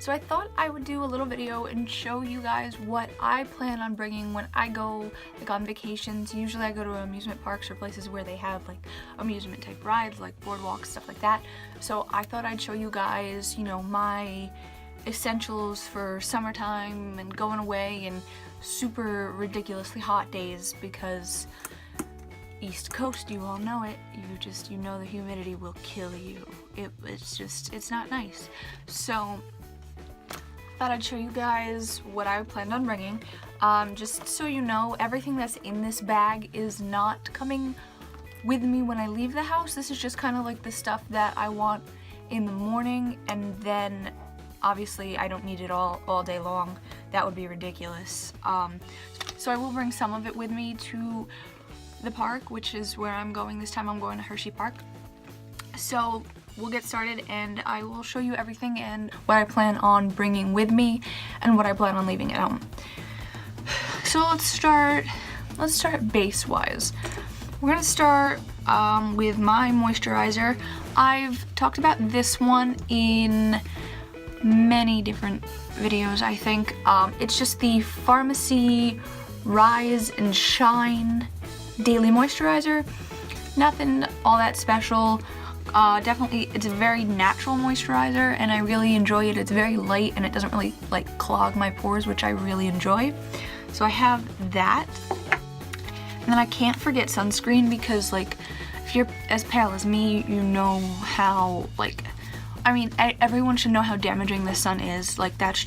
So I thought I would do a little video and show you guys what I plan on bringing when I go like on vacations. Usually I go to amusement parks or places where they have like amusement type rides like boardwalks, stuff like that. So I thought I'd show you guys, you know, my essentials for summertime and going away and super ridiculously hot days, because East Coast, you all know it, you know the humidity will kill you. It's not nice. So thought I'd show you guys what I planned on bringing. Just so you know, everything that's in this bag is not coming with me when I leave the house. This is just kind of like the stuff that I want in the morning, and then obviously I don't need it all day long. That would be ridiculous. So I will bring some of it with me to the park, which is where I'm going this time. I'm going to Hershey Park. So we'll get started and I will show you everything and what I plan on bringing with me and what I plan on leaving at home. So let's start base wise. We're gonna start with my moisturizer. I've talked about this one in many different videos, I think. It's just the Pharmacy Rise and Shine Daily Moisturizer. Nothing all that special. Definitely, it's a very natural moisturizer and I really enjoy it. It's very light and it doesn't really like clog my pores, which I really enjoy. So I have that. And then I can't forget sunscreen, because like if you're as pale as me, you know how everyone should know how damaging the sun is. Like that's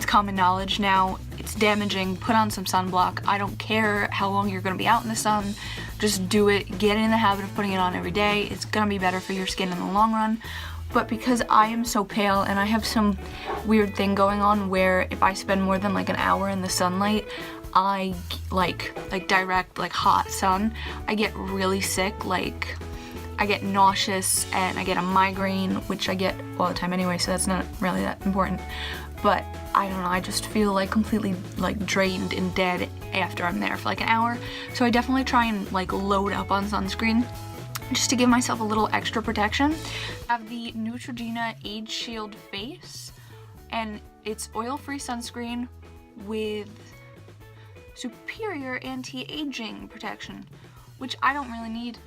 common knowledge now. It's damaging. Put on some sunblock. I don't care how long you're gonna be out in the sun. Just do it. Get in the habit of putting it on every day. It's gonna be better for your skin in the long run. But because I am so pale and I have some weird thing going on where if I spend more than like an hour in the sunlight, I like direct like hot sun, I get really sick. Like I get nauseous and I get a migraine, which I get all the time anyway, so that's not really that important. But I don't know, I just feel like completely like drained and dead after I'm there for like an hour. So I definitely try and like load up on sunscreen just to give myself a little extra protection. I have the Neutrogena Age Shield Face, and it's oil-free sunscreen with superior anti-aging protection, which I don't really need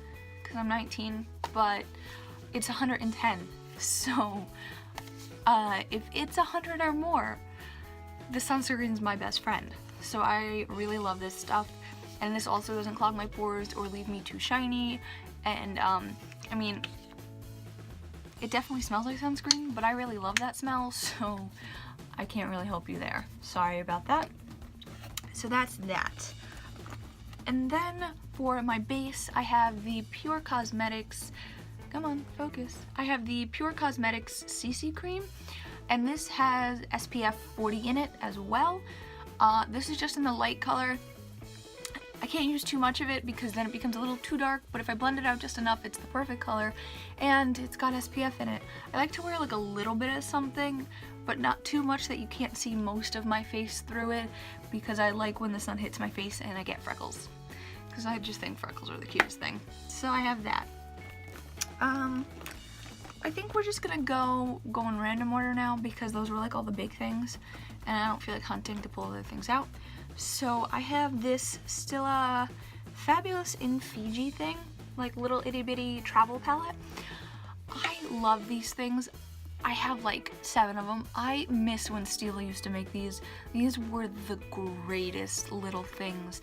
because I'm 19, but it's 110. So if it's 100 or more, the sunscreen's my best friend. So I really love this stuff, and this also doesn't clog my pores or leave me too shiny. And I mean, it definitely smells like sunscreen, but I really love that smell, so I can't really help you there. Sorry about that. So that's that. And then for my base, I have the Pure Cosmetics, come on, focus. I have the Pure Cosmetics CC Cream, and this has SPF 40 in it as well. This is just in the light color. I can't use too much of it because then it becomes a little too dark, but if I blend it out just enough, it's the perfect color, and it's got SPF in it. I like to wear like a little bit of something, but not too much that you can't see most of my face through it, because I like when the sun hits my face and I get freckles, because I just think freckles are the cutest thing. So I have that. I think we're just gonna go in random order now, because those were like all the big things, and I don't feel like hunting to pull other things out. So I have this Stila Fabulous in Fiji thing, like little itty bitty travel palette. I love these things. I have like 7 of them. I miss when Stila used to make these. These were the greatest little things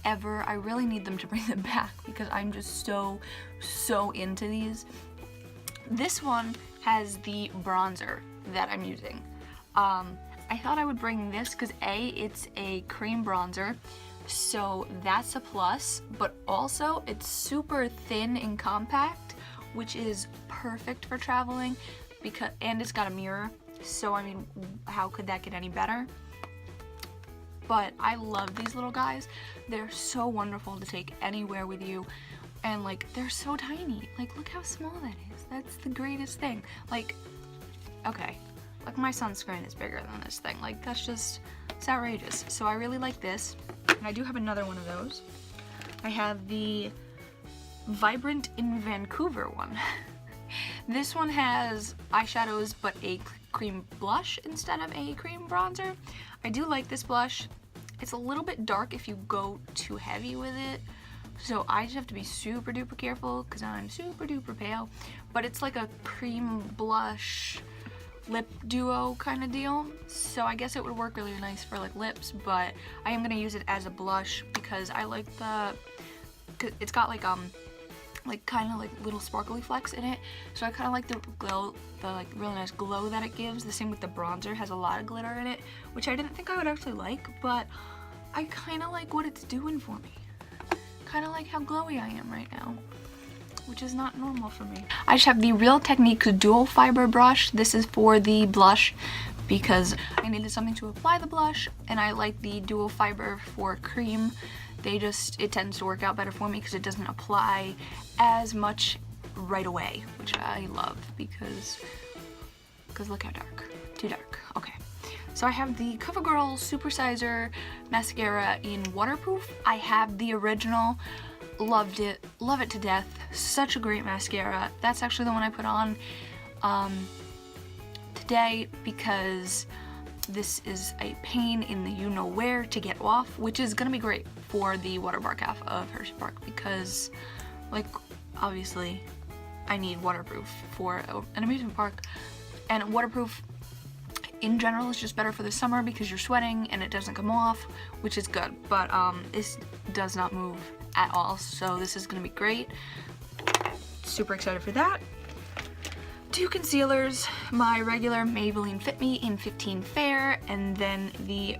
ever. I really need them to bring them back because I'm just so into these. This one has the bronzer that I'm using. I thought I would bring this because A, it's a cream bronzer, so that's a plus, but also it's super thin and compact, which is perfect for traveling, and it's got a mirror, so I mean, how could that get any better? But I love these little guys. They're so wonderful to take anywhere with you, and like they're so tiny. Like look how small that is. That's the greatest thing. Like, okay, like my sunscreen is bigger than this thing. Like it's outrageous. So I really like this, and I do have another one of those. I have the Vibrant in Vancouver one. This one has eyeshadows but a cream blush instead of a cream bronzer. I do like this blush. It's a little bit dark if you go too heavy with it, so I just have to be super duper careful because I'm super duper pale. But it's like a cream blush lip duo kind of deal, so I guess it would work really nice for like lips, but I am gonna use it as a blush because I like it's got like kind of like little sparkly flecks in it, so I kind of like the glow, the like really nice glow that it gives. The same with the bronzer, has a lot of glitter in it, which I didn't think I would actually like, but I kind of like what it's doing for me. Kind of like how glowy I am right now, which is not normal for me. I just have the Real Techniques dual fiber brush. This is for the blush because I needed something to apply the blush, and I like the dual fiber for cream. It tends to work out better for me because it doesn't apply as much right away, which I love because look how dark. Too dark. Okay. So I have the CoverGirl Supersizer mascara in waterproof. I have the original. Loved it. Love it to death. Such a great mascara. That's actually the one I put on today because this is a pain in the you-know-where to get off, which is gonna be great for the water park half of Hershey Park because, like, obviously I need waterproof for an amusement park, and waterproof in general is just better for the summer because you're sweating and it doesn't come off, which is good, but this does not move at all, so this is gonna be great. Super excited for that. 2 concealers, my regular Maybelline Fit Me in 15 Fair, and then the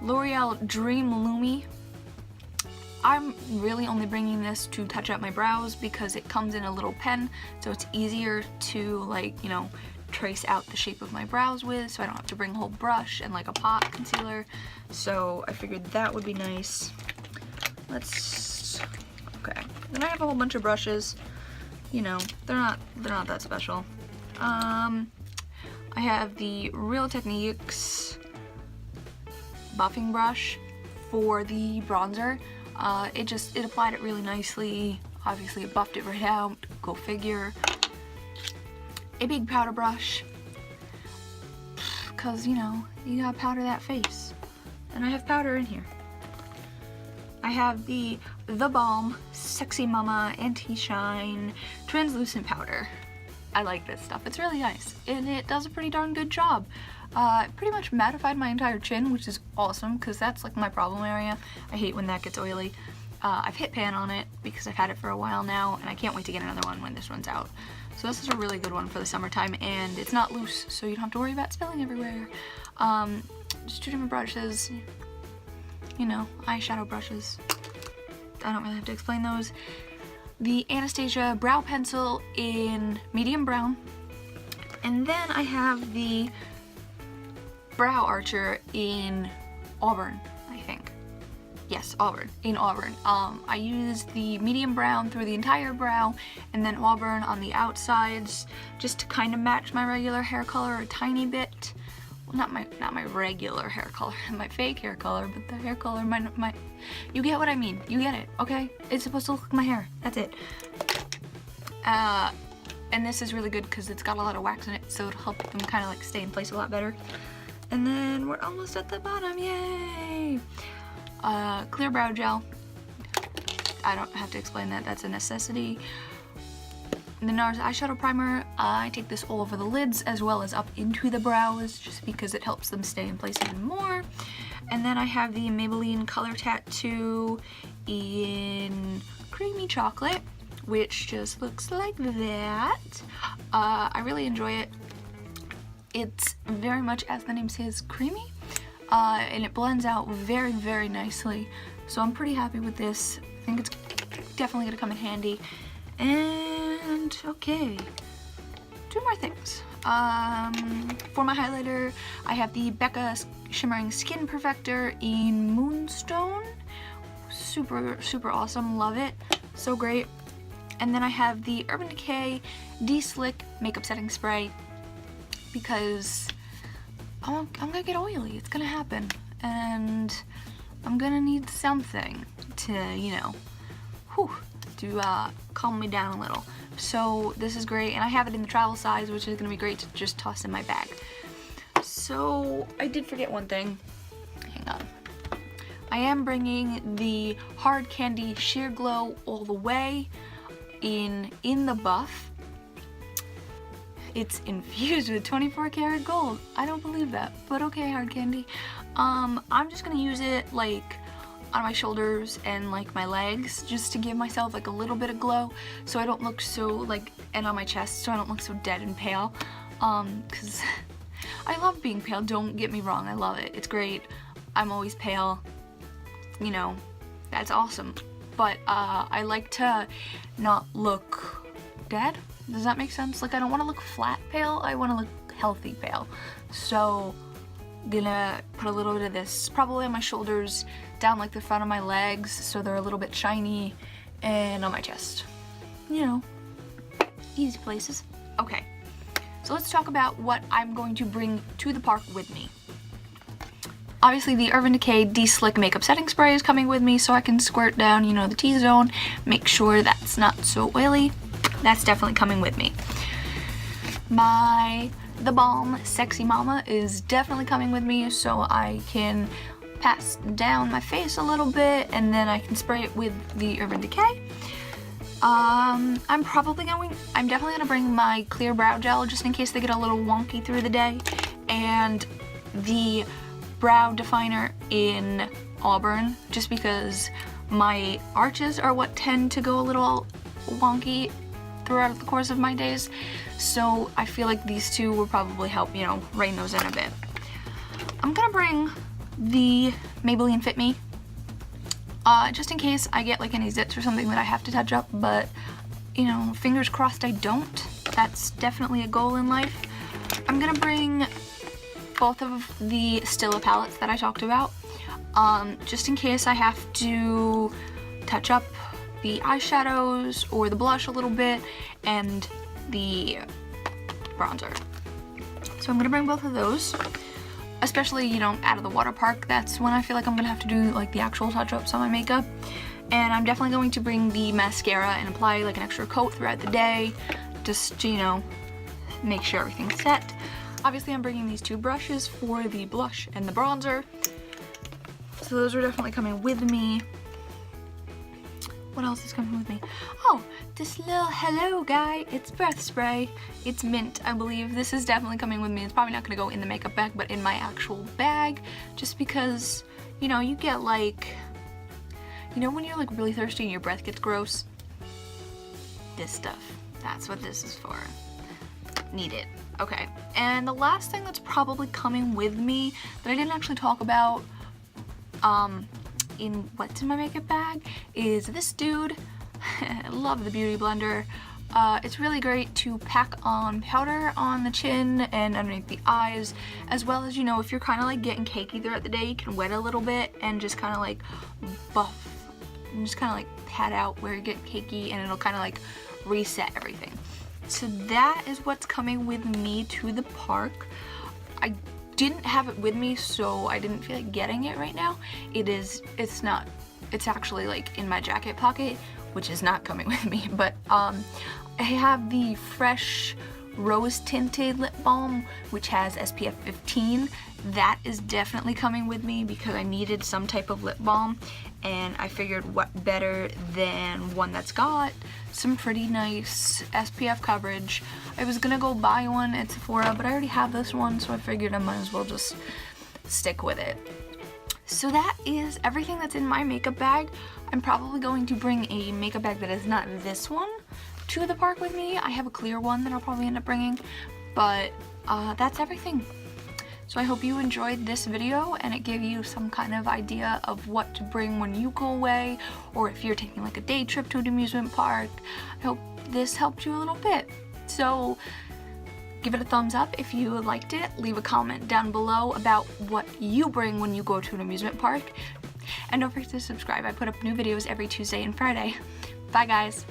L'Oreal Dream Lumi. I'm really only bringing this to touch up my brows because it comes in a little pen, so it's easier to, like, you know, trace out the shape of my brows with, so I don't have to bring a whole brush and like a pot concealer. So I figured that would be nice. Okay. Then I have a whole bunch of brushes. You know, they're not that special. I have the Real Techniques buffing brush for the bronzer. It applied it really nicely. Obviously it buffed it right out, go figure. A big powder brush, cause you know, you gotta powder that face. And I have powder in here. I have the Balm Sexy Mama Anti-Shine Translucent Powder. I like this stuff, it's really nice, and it does a pretty darn good job. It pretty much mattified my entire chin, which is awesome, because that's like my problem area. I hate when that gets oily. I've hit pan on it because I've had it for a while now, and I can't wait to get another one when this runs out. So this is a really good one for the summertime, and it's not loose, so you don't have to worry about spilling everywhere. Just 2 different brushes, you know, eyeshadow brushes. I don't really have to explain those. The Anastasia brow pencil in medium brown, and then I have the Brow Archer in Auburn, I think. Yes, Auburn, in Auburn. I used the medium brown through the entire brow and then Auburn on the outsides just to kind of match my regular hair color a tiny bit. Well, not my regular hair color, my fake hair color, but the hair color, my you get what I mean, you get it, okay? It's supposed to look like my hair, that's it. And this is really good because it's got a lot of wax in it, so it'll help them kind of like stay in place a lot better. And then we're almost at the bottom, yay! Clear brow gel. I don't have to explain that, that's a necessity. The NARS eyeshadow primer, I take this all over the lids as well as up into the brows just because it helps them stay in place even more. And then I have the Maybelline Color Tattoo in Creamy Chocolate, which just looks like that. I really enjoy it. It's very much, as the name says, creamy. And it blends out very, very nicely. So I'm pretty happy with this. I think it's definitely gonna come in handy. And okay, 2 more things. For my highlighter, I have the Becca Shimmering Skin Perfector in Moonstone. Super, super awesome, love it, so great. And then I have the Urban Decay De-Slick Makeup Setting Spray because I'm gonna get oily, it's gonna happen. And I'm gonna need something to, you know, to calm me down a little. so this is great, and I have it in the travel size, which is going to be great to just toss in my bag. So I did forget one thing. Hang on. I am bringing the Hard Candy Sheer Glow All the Way in the buff. It's infused with 24 karat gold. I don't believe that, but okay, Hard Candy. I'm just gonna use it like on my shoulders and like my legs, just to give myself like a little bit of glow, so I don't look so like, and on my chest, so I don't look so dead and pale. Cause I love being pale, don't get me wrong, I love it. It's great. I'm always pale, you know, that's awesome. But I like to not look dead. Does that make sense? Like, I don't want to look flat pale, I want to look healthy pale. So gonna put a little bit of this probably on my shoulders, down like the front of my legs so they're a little bit shiny, and on my chest. You know, easy places. Okay, so let's talk about what I'm going to bring to the park with me. Obviously the Urban Decay De-Slick Makeup Setting Spray is coming with me, so I can squirt down, you know, the T-zone, make sure that's not so oily. That's definitely coming with me. The Balm Sexy Mama is definitely coming with me, so I can pass down my face a little bit, and then I can spray it with the Urban Decay. I'm definitely gonna bring my clear brow gel, just in case they get a little wonky through the day, and the brow definer in Auburn, just because my arches are what tend to go a little wonky throughout the course of my days, so I feel like these two will probably help, you know, rein those in a bit. I'm gonna bring the Maybelline Fit Me, just in case I get like any zits or something that I have to touch up, but you know, fingers crossed I don't. That's definitely a goal in life. I'm gonna bring both of the Stila palettes that I talked about, just in case I have to touch up the eyeshadows or the blush a little bit, and the bronzer. So I'm gonna bring both of those, especially, you know, out of the water park. That's when I feel like I'm gonna have to do like the actual touch-ups on my makeup. And I'm definitely going to bring the mascara and apply like an extra coat throughout the day, just to, you know, make sure everything's set. Obviously I'm bringing these two brushes for the blush and the bronzer, so those are definitely coming with me. What else is coming with me? Oh, this little hello guy. It's breath spray. It's mint, I believe. This is definitely coming with me. It's probably not gonna go in the makeup bag, but in my actual bag, just because, you know, you get like, you know when you're like really thirsty and your breath gets gross? This stuff. That's what this is for. Need it. Okay, and the last thing that's probably coming with me that I didn't actually talk about in what's in my makeup bag is this dude. I love the Beauty Blender. It's really great to pack on powder on the chin and underneath the eyes, as well as, you know, if you're kind of like getting cakey throughout the day, you can wet a little bit and just kind of like buff and just kind of like pat out where you get cakey, and it'll kind of like reset everything. So that is what's coming with me to the park. I didn't have it with me, so I didn't feel like getting it right now. It's actually like in my jacket pocket, which is not coming with me, but I have the Fresh Rose Tinted Lip Balm, which has SPF 15. That is definitely coming with me because I needed some type of lip balm, and I figured what better than one that's got some pretty nice SPF coverage. I was gonna go buy one at Sephora, but I already have this one, so I figured I might as well just stick with it. So that is everything that's in my makeup bag. I'm probably going to bring a makeup bag that is not this one to the park with me. I have a clear one that I'll probably end up bringing, but that's everything. So I hope you enjoyed this video and it gave you some kind of idea of what to bring when you go away, or if you're taking like a day trip to an amusement park. I hope this helped you a little bit. So give it a thumbs up if you liked it. Leave a comment down below about what you bring when you go to an amusement park. And don't forget to subscribe. I put up new videos every Tuesday and Friday. Bye guys.